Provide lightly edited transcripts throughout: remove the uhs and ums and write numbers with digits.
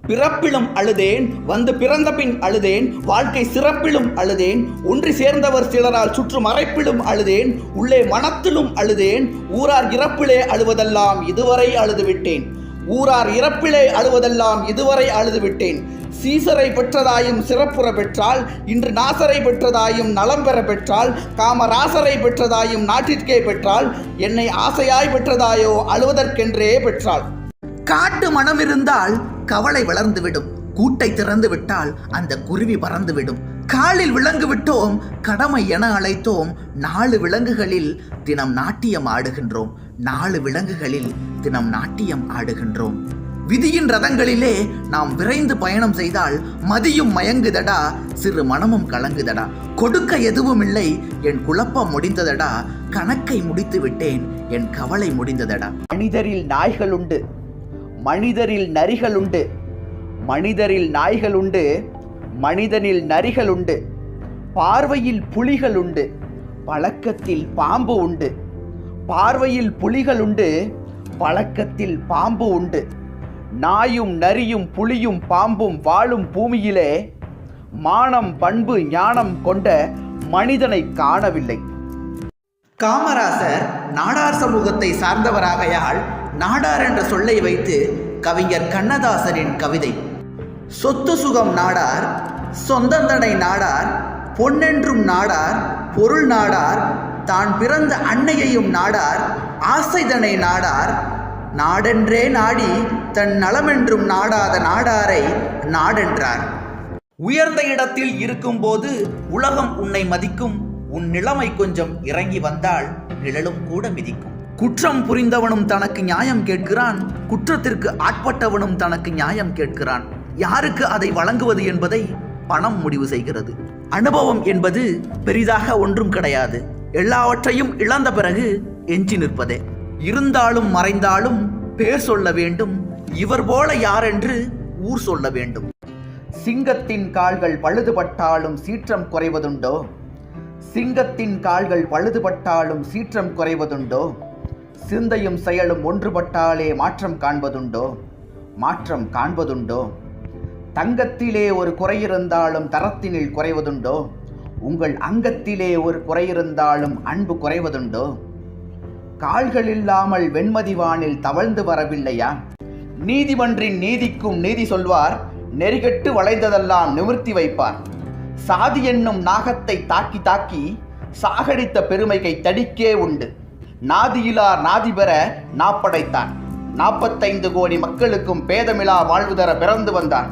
பிறப்பிலும் அழுதேன், வந்து பிறந்த பின் அழுதேன், வாழ்க்கை சிறப்பிலும் அழுதேன், ஒன்றி சேர்ந்தவர் சிலரால் சுற்று மறைப்பிலும் அழுதேன், உள்ளே மனத்திலும் அழுதேன், ஊரார் இறப்பிலே அழுவதெல்லாம் இதுவரை அழுதுவிட்டேன். ஊரார் இறப்பிலே அழுவதெல்லாம் இதுவரை அழுதுவிட்டேன். சீசரை பெற்றதாயும் சிறப்புற பெற்றால், இன்று நாசரை பெற்றதாயும் நலம் பெற பெற்றால், காமராசரை பெற்றதாயும் நாட்டிற்கே பெற்றால், என்னை ஆசையாய் பெற்றதாயோ அழுவதற்கென்றே பெற்றாள். காட்டு மனம் இருந்தால் கவலை வளர்ந்துவிடும், கூட்டை திறந்து விட்டால் அந்த குருவி பறந்துவிடும். காலில் விலங்கு விட்டோம், கடமை என அழைத்தோம், 4 விலங்குகளில் தினம் நாட்டியம் ஆடுகின்றோம், 4 விலங்குகளில் தினம் நாட்டியம் ஆடுகின்றோம். விதியின் ரதங்களிலே நாம் விரைந்து பயணம் செய்தால் மதியும் மயங்குதடா, சிறு மனமும் கலங்குதடா. கொடுக்க எதுவும் இல்லை, என் குழப்பம் முடிந்ததடா, கணக்கை முடித்து விட்டேன், என் கவலை முடிந்ததடா. மனிதரில் நாய்கள் உண்டு, மனிதரில் நரிகள் உண்டு, மனிதரில் நாய்கள் உண்டு, மனிதனில் நரிகள் உண்டு, பார்வையில் புலிகள் உண்டு, பழக்கத்தில் பாம்பு உண்டு. பார்வையில் புலிகள் உண்டு, பழக்கத்தில் பாம்பு உண்டு. நாயும் நரியும் புலியும் பாம்பும் வாழும் பூமியிலே மானம் பண்பு ஞானம் கொண்ட மனிதனை காணவில்லை. காமராசர் நாடார் சமூகத்தை சார்ந்தவராகையால் நாடார் என்ற சொல்லை வைத்து கவிஞர் கண்ணதாசனின் கவிதை. சொத்து சுகம் நாடார், சொந்தந்தனை நாடார், பொன்னென்றும் நாடார், பொருள் நாடார், தான் பிறந்த அன்னையையும் நாடார், ஆசைதனை நாடார், நாடென்றே நாடி தன் நலமென்றும் நாடாத நாடாரை நாடென்றார். உயர்ந்த இடத்தில் இருக்கும்போது உலகம் உன்னை மதிக்கும், உன் நிலைமை கொஞ்சம் இறங்கி வந்தால் நிழலும் கூட மிதிக்கும். குற்றம் புரிந்தவனும் தனக்கு நியாயம் கேட்கிறான், குற்றத்திற்கு ஆட்பட்டவனும் தனக்கு நியாயம் கேட்கிறான். யாருக்கு அதை வழங்குவது என்பதை பணம் முடிவு செய்கிறது. அனுபவம் என்பது பெரிதாக ஒன்றும் கிடையாது, எல்லாவற்றையும் இழந்த பிறகு எஞ்சி நிற்பதே. இருந்தாலும் மறைந்தாலும் பேர் சொல்ல வேண்டும், இவர் போல யாரென்று ஊர் சொல்ல வேண்டும். சிங்கத்தின் கால்கள் பழுதுபட்டாலும் சீற்றம் குறைவதுண்டோ, சிங்கத்தின் கால்கள் பழுதுபட்டாலும் சீற்றம் குறைவதுண்டோ, சிந்தையும் செயலும் ஒன்றுபட்டாலே மாற்றம் காண்பதுண்டோ, மாற்றம் காண்பதுண்டோ. தங்கத்திலே ஒரு குறையிருந்தாலும் தரத்தினில் குறைவதுண்டோ, உங்கள் அங்கத்திலே ஒரு குறையிருந்தாலும் அன்பு குறைவதுண்டோ. கால்கள் இல்லாமல் வெண்மதிவானில் தவழ்ந்து வரவில்லையா? நீதிமன்றின் நீதிக்கும் நீதி சொல்வார், நெறிகட்டு வளைந்ததெல்லாம் நிமிர்த்தி வைப்பார். சாதி என்னும் நாகத்தை தாக்கி தாக்கி சாகடித்த பெருமைகை தடிக்கே உண்டு. நாதியிலார் நாதி பெற நாப்படைத்தான், 45 கோடி மக்களுக்கும் பேதமிலா வாழ்வு தர பிறந்து வந்தார்.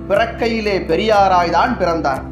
பிறக்கையிலே பெரியாராய்தான் பிறந்தார்.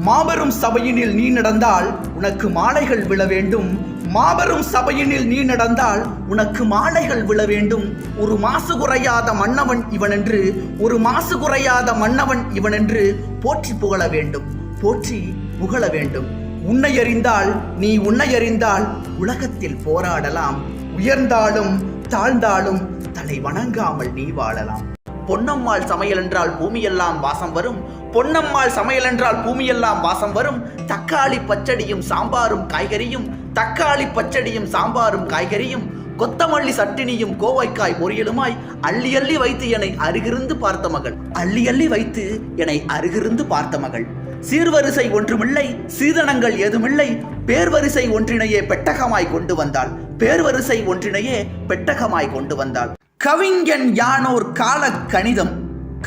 மாபெரும் சபையினில் நீ நடந்தால் உனக்கு மாலைகள் விழ வேண்டும், மாபெரும் சபையினில் நீ நடந்தால் உனக்கு மாலைகள் விழ வேண்டும். ஒரு மாசு குறையாத மன்னவன் இவனென்று, ஒரு மாசு குறையாத மன்னவன் இவனென்று போற்றி புகழ வேண்டும், போற்றி புகழ வேண்டும். உன்னை அறிந்தால் நீ உன்னை அறிந்தால் உலகத்தில் போராடலாம், உயர்ந்தாலும் தாழ்ந்தாலும் தலை வணங்காமல் நீ வாழலாம். பொன்னம்மாள் சமையல் என்றால் பூமியெல்லாம் வாசம் வரும், பொன்னம்மாள் சமையல் என்றால் பூமியெல்லாம் வாசம் வரும். தக்காளி பச்சடியும் சாம்பாரும் காய்கறியும், தக்காளி பச்சடியும் சாம்பாரும் காய்கறியும், கொத்தமல்லி சட்டினியும் கோவைக்காய் பொரியலுமாய் அள்ளி அள்ளி வைத்து என்னை அருகிருந்து பார்த்த மகள், அள்ளி அள்ளி வைத்து என்னை அருகிருந்து பார்த்த மகள். சீர்வரிசை ஒன்றுமில்லை, சீதனங்கள் ஏதுமில்லை, பேர்வரிசை ஒன்றினையே பெட்டகமாய் கொண்டு வந்தாள், பேர்வரிசை ஒன்றினையே பெட்டகமாய் கொண்டு வந்தாள். கவிஞன் யானோர் கால கணிதம்,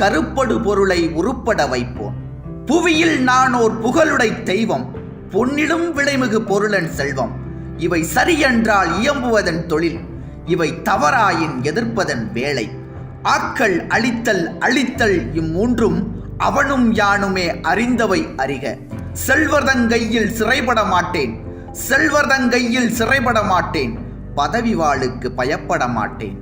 கருப்படு பொருளை உருப்பட வைப்போன். புவியில் நானோர் புகழுடை தெய்வம், பொன்னிலும் விளைமிகு பொருளன் செல்வம். இவை சரியென்றால் இயம்புவதன் தொழில், இவை தவறாயின் எதிர்ப்பதன் வேலை. ஆக்கல் அழித்தல் அழித்தல் இம்மூன்றும் அவனும் யானுமே அறிந்தவை அறிக. செல்வர்தங்கையில் சிறைபட மாட்டேன், செல்வர்தங்கையில் சிறைபட மாட்டேன், பதவி வாளுக்கு பயப்பட மாட்டேன்.